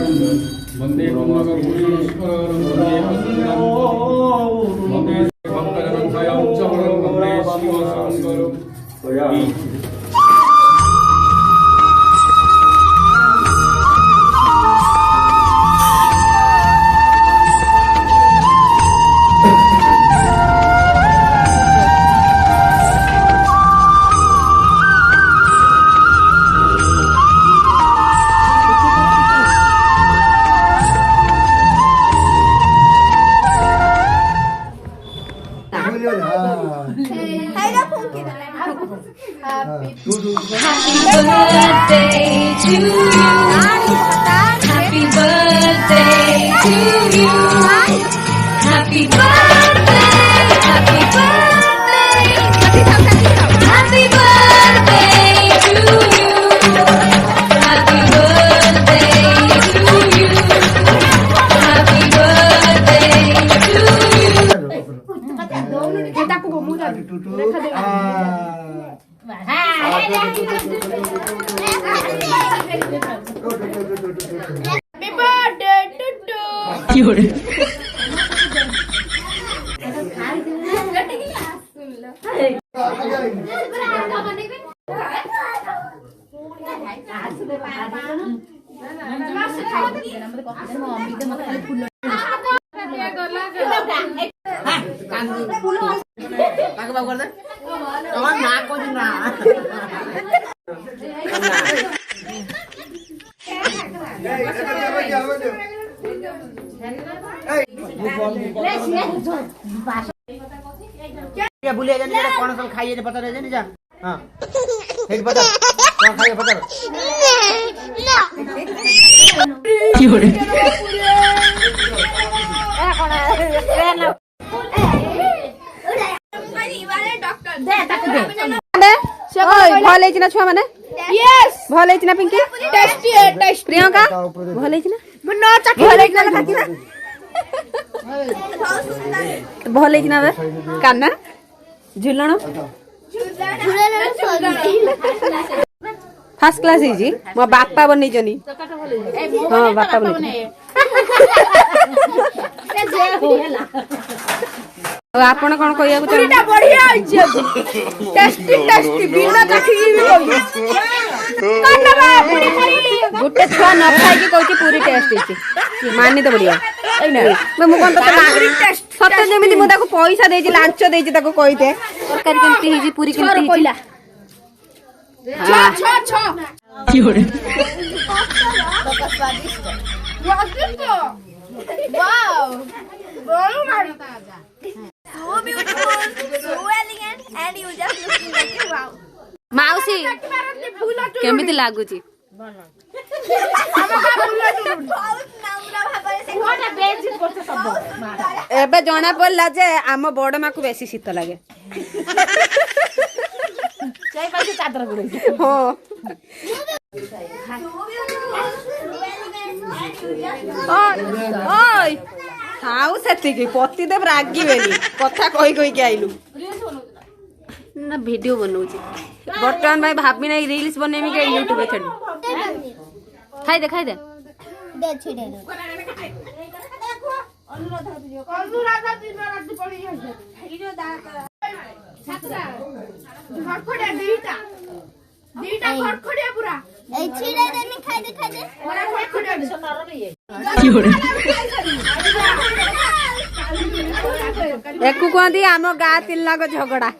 वंदे कुंभकपुरीश्वरं वंदे हसुन्दरं वंदे भक्तजनसायं च वंदे शिवशंकरं Happy birthday to you. Happy birthday to you. Happy birthday. Happy birthday. Happy birthday to you. Happy birthday to you. Happy birthday to you. Happy birthday to you. क्या बुलिया जाने जरा कौन सा खाइए जो पता रह जाने जा हाँ एक बता कौन खाइए पता क्यों रे भल है छुआ मैंने भल है पिंकी प्रियंका भल है भल है काना झुलण फास्ट क्लास है मो बापा बन हाँ बापा बन आपण कौन कहया गोटे छुआ न खाई कहूँ पूरी टेस्ट मानी तो बढ़िया सत्य जमी मुझे पैसा दे लांच दे कहते तरकारी केमती पूरी केमती माउसी केमिति लागुची एबे जना पड़ला जे आम बड़ माँ को बेसी शीत लगे हाँ से पतिदेव रागिबेनी कथा कही कही के आइलु ना वीडियो बनाऊची बर्तमान भाई भाभी नहीं रील्स बनेमी के यूट्यूब पे छड़ी खाई दे दे छिड़े दे अनुराधा दिन रात पड़ी है हीरो दा छात्रा खड़खड़िया दीटा खड़खड़िया पूरा ए छिड़े दे खाई दे पूरा खड़खड़िया एक कहती आम गाँ तीन लाख झगड़ा